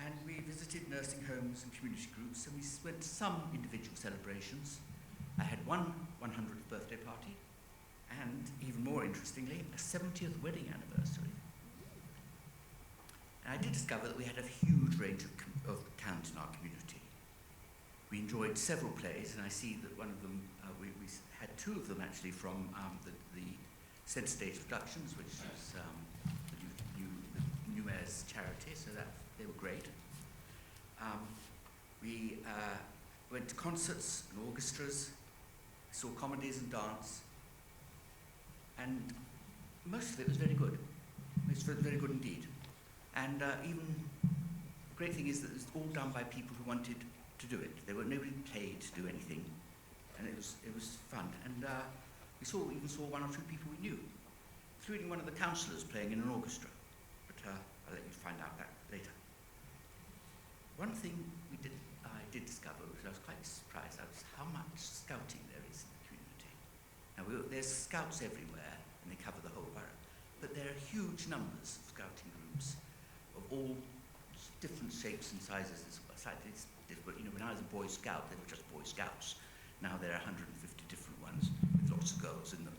And we visited nursing homes and community groups, and we went to some individual celebrations. I had one 100th birthday party, and even more interestingly, a 70th wedding anniversary. And I did discover that we had a huge range of talent in our community. We enjoyed several plays, and I see that one of them, we had two of them actually from the Centre Stage Productions, which is the new Mayor's charity, so that they were great. We went to concerts and orchestras, saw comedies and dance, and most of it was very good. It was very good indeed. And even the great thing is that it was all done by people who wanted to do it. Nobody paid to do anything, and it was fun. And we even saw one or two people we knew, including one of the councillors playing in an orchestra. But I'll let you find out that later. One thing I did discover, which I was quite surprised at, was how much scouting there is in the community. Now there's scouts everywhere, and they cover the whole borough, but there are huge numbers of scouting groups of all different shapes and sizes. It's slightly different. You know, when I was a Boy Scout, they were just Boy Scouts. Now there are 150 different ones with lots of girls in them.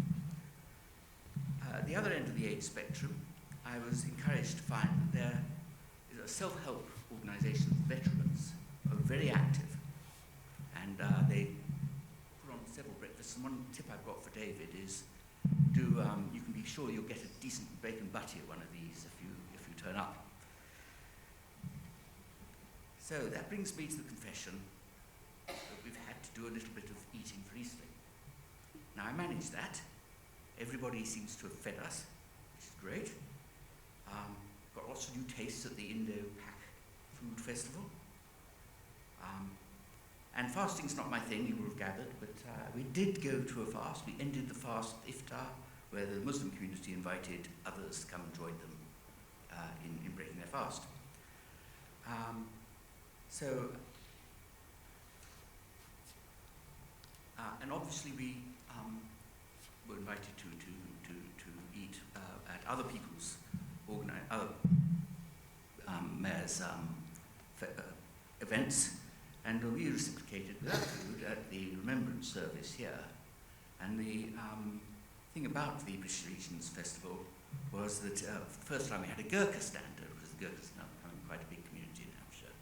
At the other end of the age spectrum, I was encouraged to find that there is a self-help organisation, veterans, who are very active, and they put on several breakfasts. And one tip I've got for David is you can be sure you'll get a decent bacon butty at one of these if you turn up. So that brings me to the confession that we've had to do a little bit of eating for Eastleigh. Now I managed that. Everybody seems to have fed us, which is great. Got lots of new tastes at the Indo-Pac Food Festival. And fasting's not my thing, you will have gathered, but we did go to a fast. We ended the fast iftar, where the Muslim community invited others to come and join them in breaking their fast. And obviously we were invited to eat at other people's mayors' events, and we reciprocated with that food at the Remembrance Service here. And the thing about the British Regions Festival was that for the first time we had a Gurkha stander, because the Gurkhas now becoming quite a big community in Hampshire,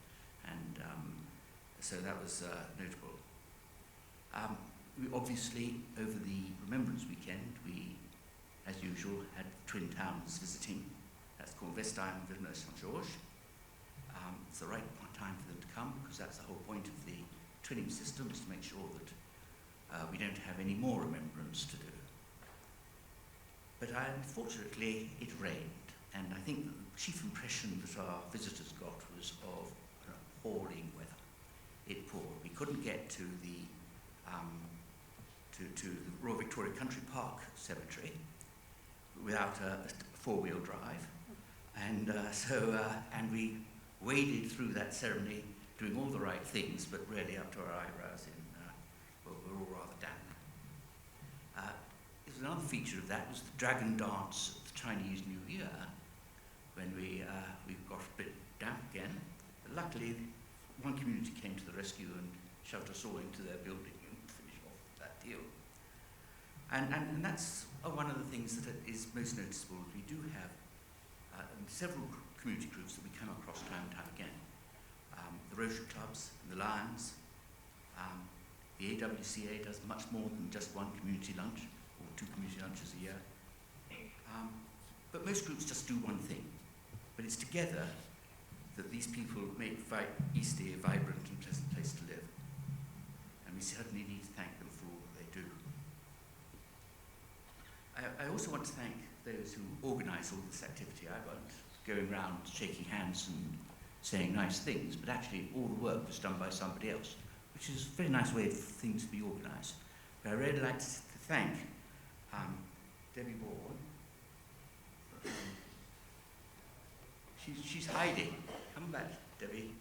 and so that was notable. We obviously, over the Remembrance weekend, we, as usual, had twin towns visiting. That's called Vestheim and Villeneuve-Saint-Georges. It's the right time for them to come, because that's the whole point of the twinning system, is to make sure that we don't have any more remembrance to do. But unfortunately, it rained, and I think the chief impression that our visitors got was of appalling weather. It poured. We couldn't get to the Royal Victoria Country Park Cemetery without a four-wheel drive, and and we waded through that ceremony, doing all the right things, but really up to our eyebrows in we're all rather damp. Another feature of that was the dragon dance of the Chinese New Year, when we got a bit damp again. But luckily, one community came to the rescue and shoved us all into their building and finished off that deal. And that's one of the things that is most noticeable. We do have several community groups that we come across time and time again. The Rotary Clubs, and the Lions, the AWCA does much more than just one community lunch, or 2 community lunches a year. But most groups just do one thing. But it's together that these people make Eastleigh a vibrant and pleasant place to live. And we certainly need to thank them for all that they do. I also want to thank those who organise all this activity. I wasn't going around shaking hands and saying nice things, but actually all the work was done by somebody else, which is a very nice way for things to be organised. But I really like to thank Debbie Bourne. She's hiding. Come back, Debbie.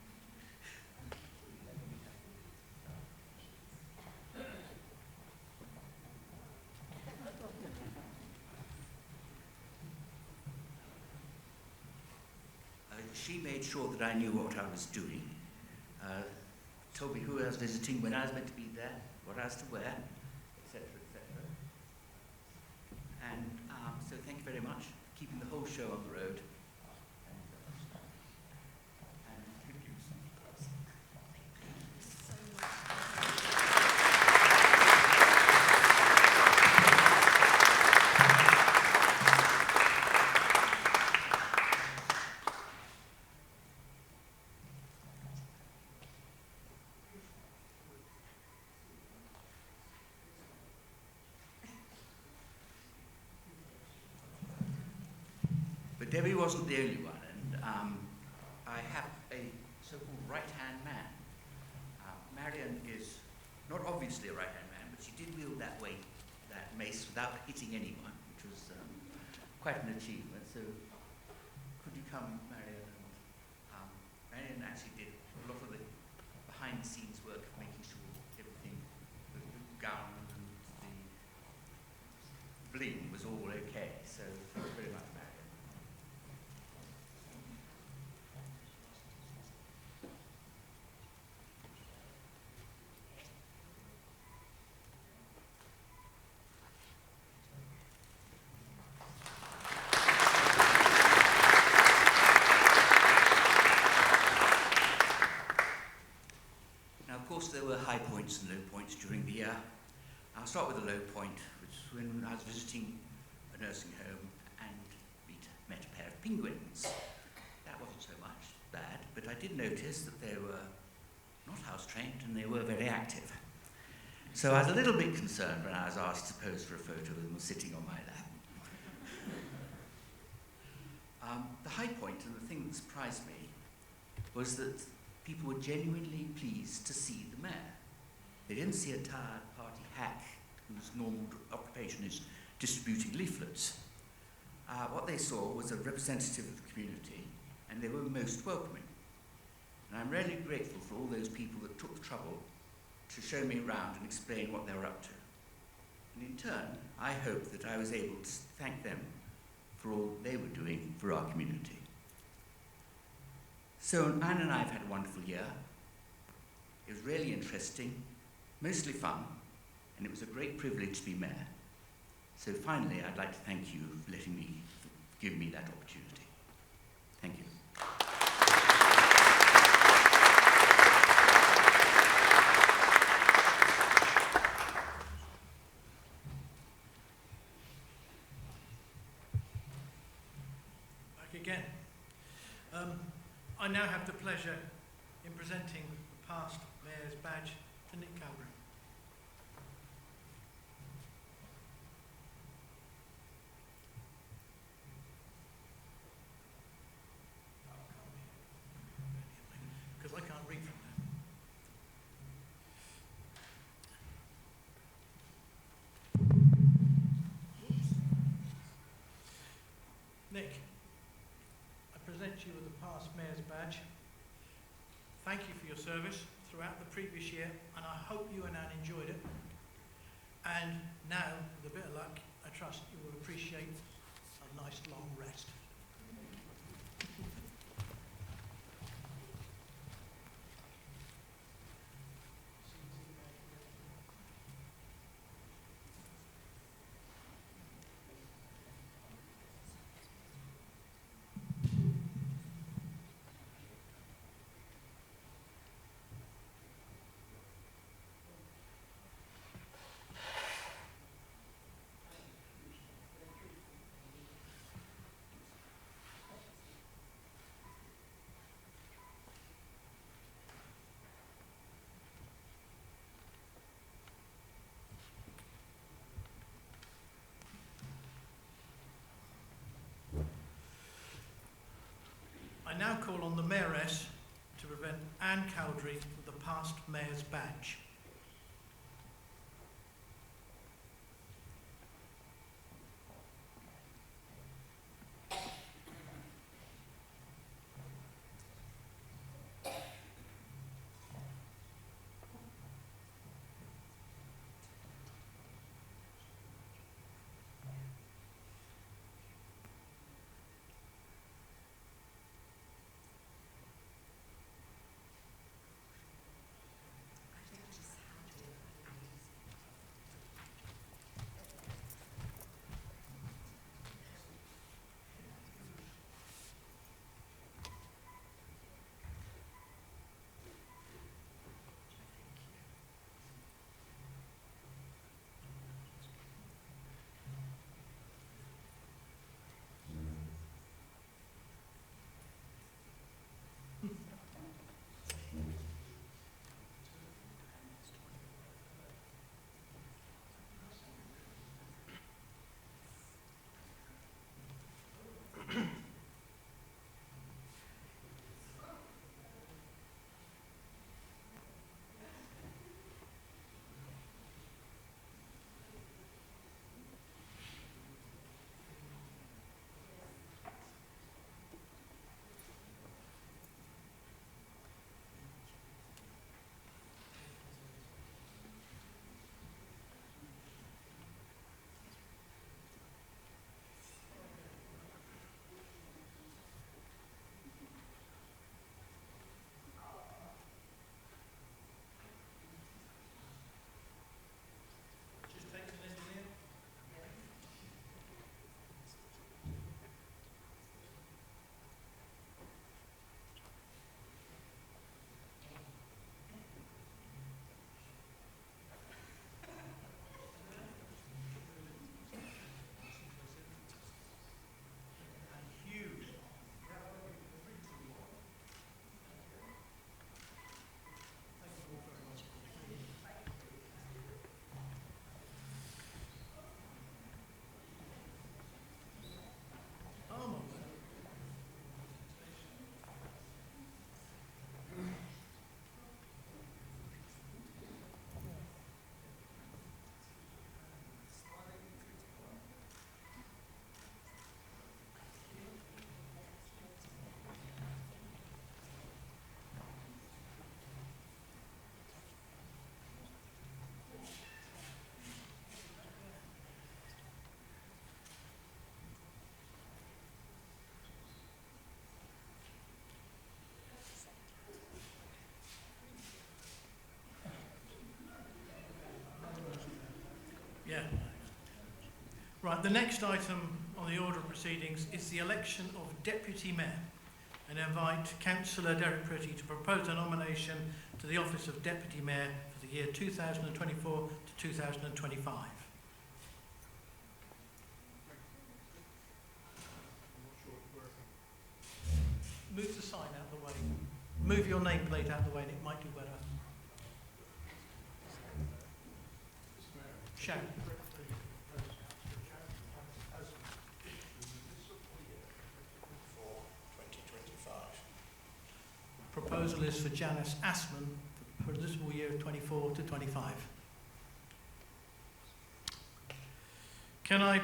She made sure that I knew what I was doing, told me who I was visiting, when I was meant to be there, what I was to wear, etc., etc. And so thank you very much for keeping the whole show on the road. And thank you. But Debbie wasn't the only one, and I have a so-called right-hand man. Marion is not obviously a right-hand man, but she did wield that mace without hitting anyone, which was quite an achievement. So could you come, Marion? Marion actually did a lot of the behind-the-scenes work of making sure everything, the gown and the bling was all okay. So thank you very much, Marion. Of course, there were high points and low points during the year. I'll start with a low point, which was when I was visiting a nursing home and met a pair of penguins. That wasn't so much bad, but I did notice that they were not house-trained and they were very active. So I was a little bit concerned when I was asked to pose for a photo of them sitting on my lap. The high point and the thing that surprised me was that people were genuinely pleased to see the mayor. They didn't see a tired party hack whose normal occupation is distributing leaflets. What they saw was a representative of the community, and they were most welcoming. And I'm really grateful for all those people that took the trouble to show me around and explain what they were up to. And in turn, I hope that I was able to thank them for all they were doing for our community. So Anne and I have had a wonderful year. It was really interesting, mostly fun, and it was a great privilege to be mayor. So finally, I'd like to thank you for giving me that opportunity. Thank you. Back again. I now have the pleasure in presenting the past Mayor's badge to Nick Calgary. Because I can't read from there. Nick, I present you with the past Mayor's badge. Thank you for your service throughout the previous year, and I hope you and Anne enjoyed it. And now, with a bit of luck, I trust you will appreciate a nice long rest. I now call on the Mayoress to present Anne Cowdrey with the past Mayor's badge. Yeah. Right, the next item on the order of proceedings is the election of Deputy Mayor, and invite Councillor Derek Pretty to propose a nomination to the office of Deputy Mayor for the year 2024 to 2025. Move the sign out of the way. Move your nameplate out of the way and it might do better. Shout. Proposal is for Janice Assman for the municipal year 24 to 25. Can I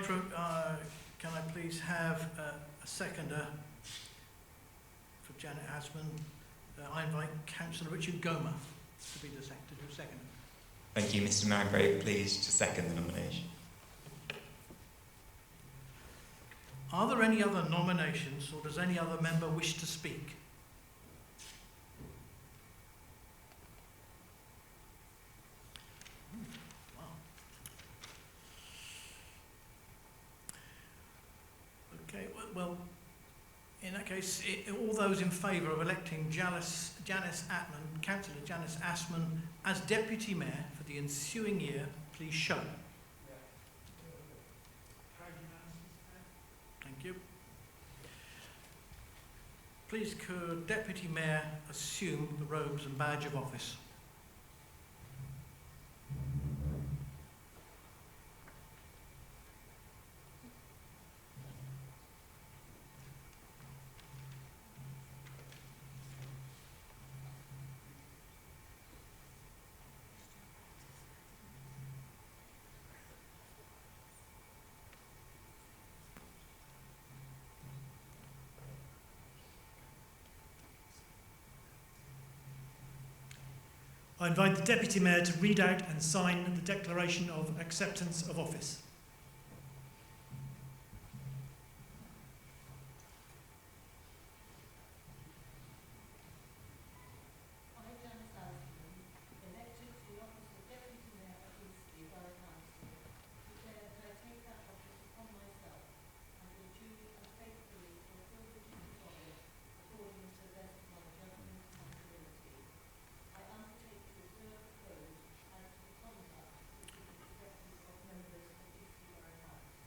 please have a seconder for Janet Assman? I invite Councillor Richard Gomer to be the seconder. Thank you, Mr. Mayor. I'm very pleased to second the nomination. Are there any other nominations, or does any other member wish to speak? Wow. Okay, well, in that case, all those in favour of electing Janice Attman, Councillor Janice Assman, as Deputy Mayor for the ensuing year, please show. Thank you. Please could Deputy Mayor assume the robes and badge of office. I invite the Deputy Mayor to read out and sign the Declaration of Acceptance of Office. Elected to the office of Deputy Mayor of Eastleigh Borough Council, declare that I take that office upon myself and will duly and faithfully fulfil the duties of it according to the best of my judgment and ability. I undertake to observe the code as to the conduct which is expected of members of Eastleigh Borough Council.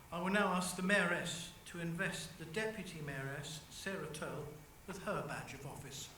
I will now ask the Mayoress to invest the Deputy Mayoress, Sarah Tull, with her badge of office.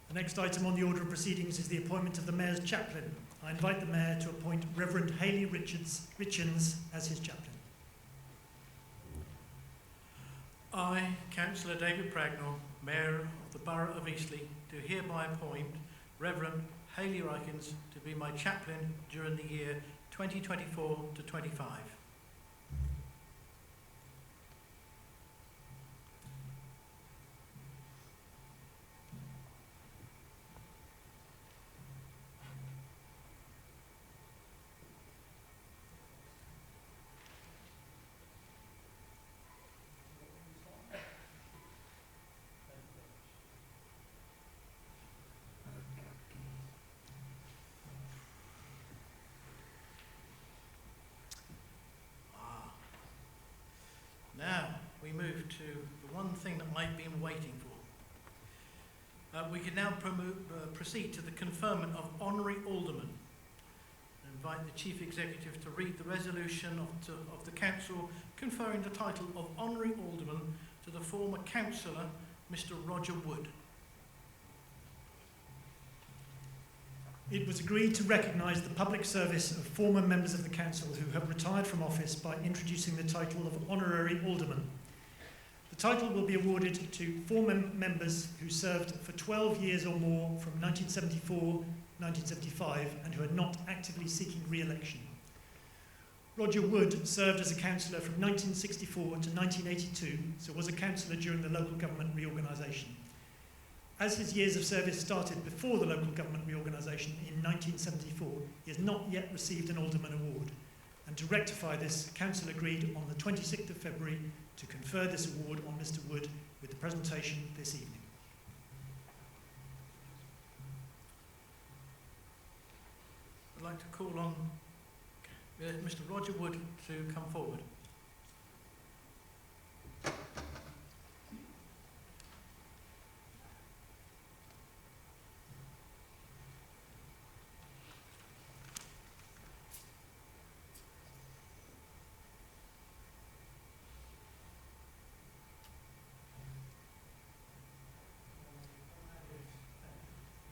The next item on the order of proceedings is the appointment of the Mayor's chaplain. I invite the Mayor to appoint Reverend Hayley Richens as his chaplain. I, Councillor David Pragnell, Mayor of the Borough of Eastleigh, do hereby appoint Reverend Hayley Richens to be my chaplain during the year 2024 to 25. Now we move to the one thing that I've been waiting for. We can now proceed to the conferment of honorary aldermen. I invite the Chief Executive to read the resolution of the Council conferring the title of honorary alderman to the former councillor, Mr. Roger Wood. It was agreed to recognise the public service of former members of the council who have retired from office by introducing the title of honorary alderman. The title will be awarded to former members who served for 12 years or more from 1974-1975 and who are not actively seeking re-election. Roger Wood served as a councillor from 1964 to 1982, so was a councillor during the local government reorganisation. As his years of service started before the local government reorganisation in 1974, he has not yet received an Alderman Award. And to rectify this, Council agreed on the 26th of February to confer this award on Mr Wood with the presentation this evening. I'd like to call on Mr. Roger Wood to come forward.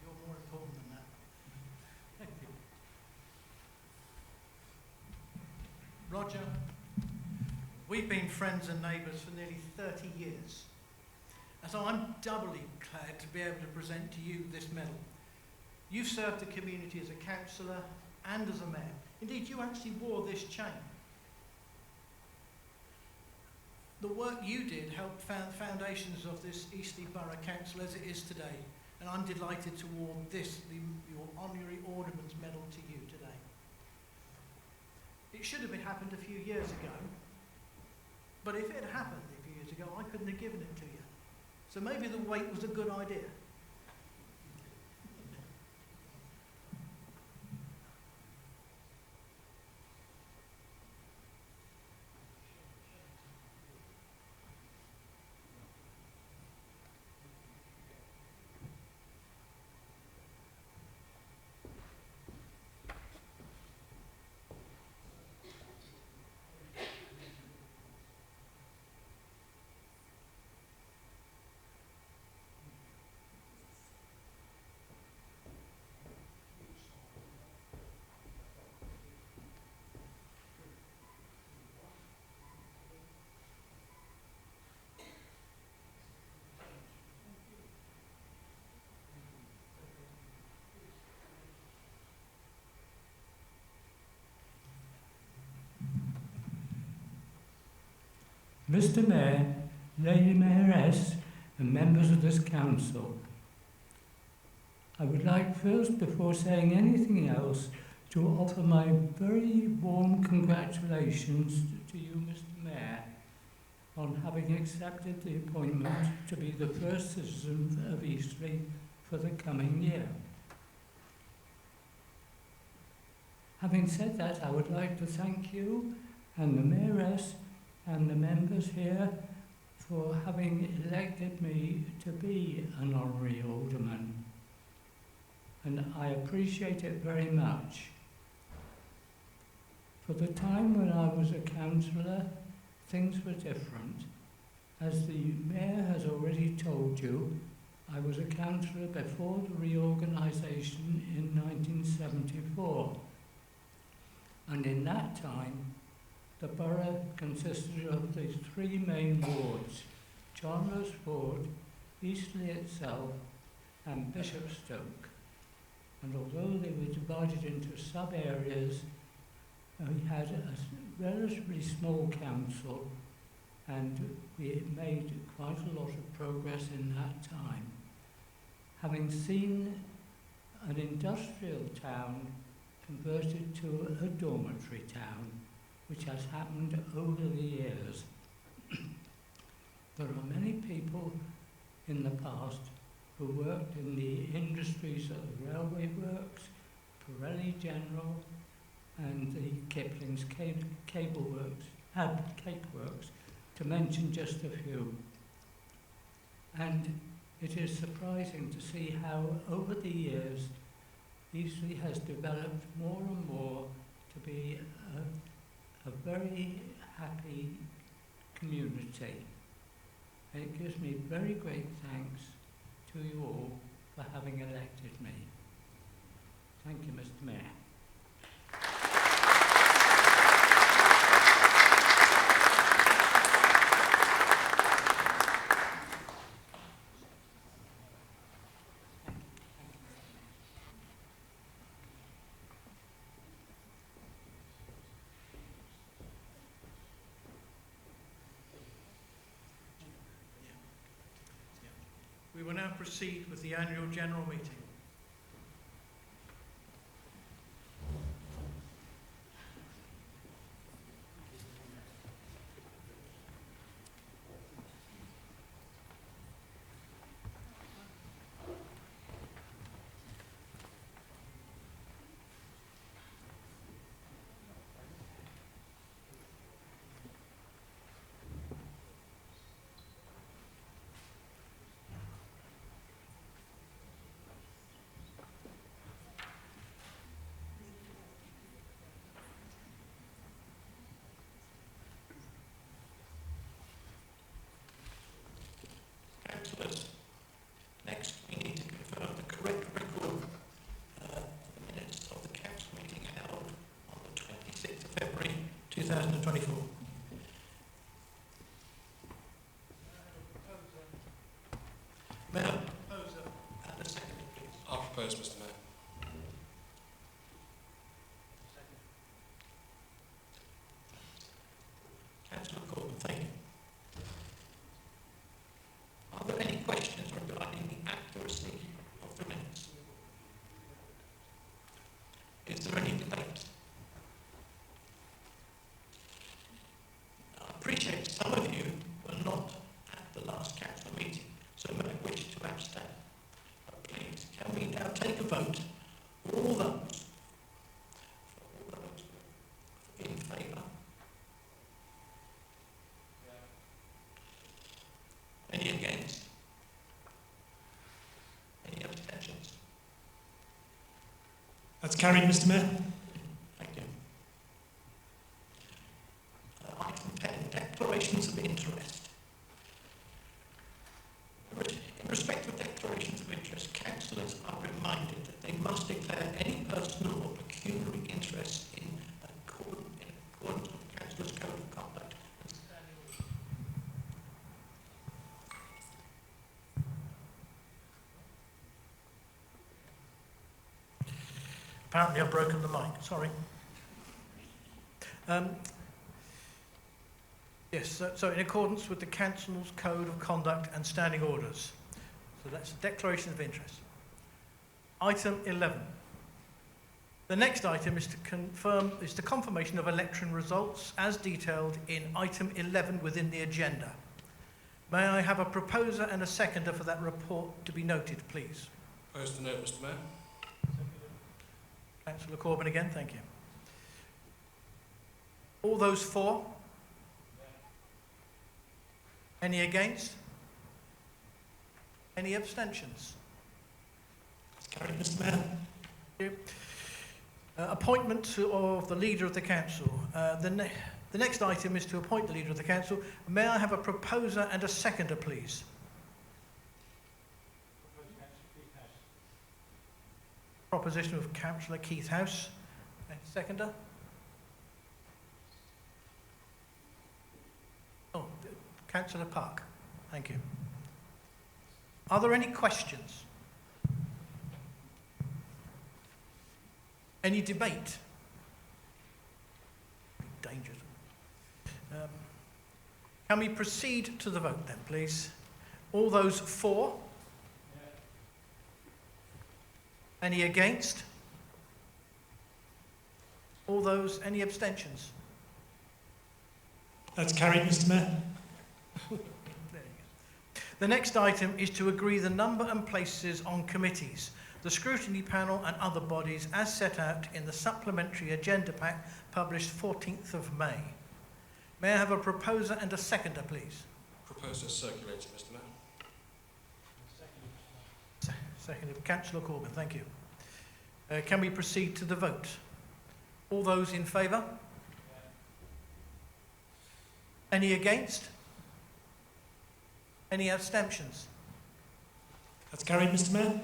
You're more important than that. Thank you. Roger, we've been friends and neighbours for nearly 30 years. And so I'm doubly glad to be able to present to you this medal. You've served the community as a councillor and as a mayor. Indeed, you actually wore this chain. The work you did helped found the foundations of this Eastleigh Borough Council as it is today. And I'm delighted to award this, your honorary alderman's medal, to you today. It should have happened a few years ago, but if it had happened a few years ago, I couldn't have given it to you. So maybe the wait was a good idea. Mr Mayor, Lady Mayoress and members of this council, I would like first, before saying anything else, to offer my very warm congratulations to you, Mr Mayor, on having accepted the appointment to be the first citizen of Eastleigh for the coming year. Having said that, I would like to thank you and the Mayoress and the members here for having elected me to be an honorary alderman. And I appreciate it very much. For the time when I was a councillor, things were different. As the Mayor has already told you, I was a councillor before the reorganisation in 1974. And in that time, the borough consisted of the three main wards, Chandler's Ward, Eastleigh itself, and Bishopstoke. And although they were divided into sub-areas, we had a relatively small council, and we made quite a lot of progress in that time. Having seen an industrial town converted to a dormitory town, which has happened over the years. There are many people in the past who worked in the industries of the railway works, Pirelli General, and the Kipling's cake works, to mention just a few. And it is surprising to see how over the years Eastleigh has developed more and more to be a very happy community. It gives me very great thanks to you all for having elected me. Thank you, Mr. Mayor. We will now proceed with the annual general meeting. Councillors, next we need to confirm the correct record of the minutes of the council meeting held on the 26th of February 2024. Mayor, and a second, please. I'll propose, Mr. Mayor. Councillor Corbyn, thank you. Are there any questions regarding the accuracy of the minutes? Is there any debate? I appreciate some of you were not at the last council meeting, so may wish to abstain. But please, can we now take a vote for all those in favour? Any against? Any abstentions? That's carried, Mr. Mayor. Thank you. Item 10, declarations of interest. In respect of declarations of interest, councillors are reminded that they must declare any personal or pecuniary interest in accordance with the councillor's code of conduct. Apparently I've broken the mic, sorry. Yes, so in accordance with the Council's Code of Conduct and Standing Orders. So that's a declaration of interest. Item 11. The next item is the confirmation of election results as detailed in item 11 within the agenda. May I have a proposer and a seconder for that report to be noted, please? Propose to note, Mr. Mayor. Councillor Corbyn again, thank you. All those for? Any against? Any abstentions? It's carried, Mr. Mayor. Thank you. Appointment of the Leader of the Council. The next item is to appoint the Leader of the Council. May I have a proposer and a seconder, please? Proposition of Councillor Keith House. And seconder? Oh, Councillor Park. Thank you. Are there any questions? Any debate? Dangerous. Can we proceed to the vote then, please? All those for? Any against? All those, any abstentions? That's carried, Mr. Mayor. There you go. The next item is to agree the number and places on committees, the scrutiny panel and other bodies as set out in the supplementary agenda pack published 14th of May. May I have a proposer and a seconder, please? Propose as circulated, Mr. Mayor. Seconded by Councillor Corbyn. Thank you. Can we proceed to the vote? All those in favour? Any against? Any abstentions? That's carried, Mr. Mayor.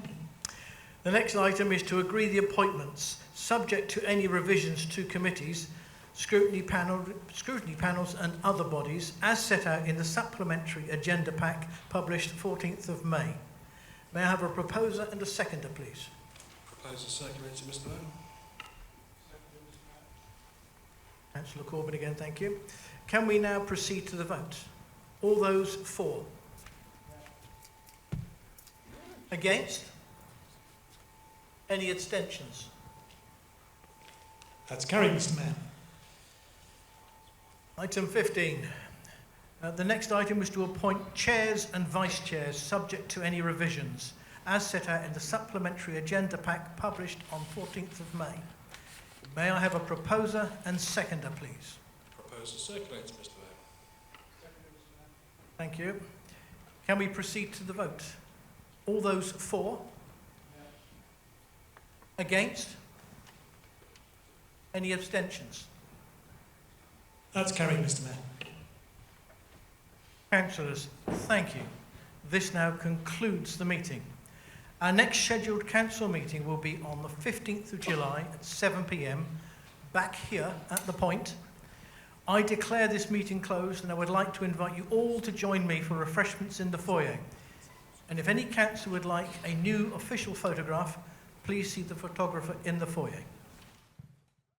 The next item is to agree the appointments, subject to any revisions to committees, scrutiny panels and other bodies, as set out in the supplementary agenda pack published 14th of May. May I have a proposer and a seconder, please? Proposer circulated, Mr. Mayor. Councillor Corbyn again, thank you. Can we now proceed to the vote? All those for? Against? Any abstentions? That's carried, Mr. Mayor. Item 15. The next item was to appoint chairs and vice chairs subject to any revisions, as set out in the supplementary agenda pack published on 14th of May. May I have a proposer and seconder, please? Proposer circulated, Mr. Mayor. Thank you. Can we proceed to the vote? All those for? Against? Any abstentions? That's carried, Mr. Mayor. Councillors, thank you. This now concludes the meeting. Our next scheduled council meeting will be on the 15th of July at 7 p.m, back here at the Point. I declare this meeting closed, and I would like to invite you all to join me for refreshments in the foyer. And if any councillor would like a new official photograph, please see the photographer in the foyer.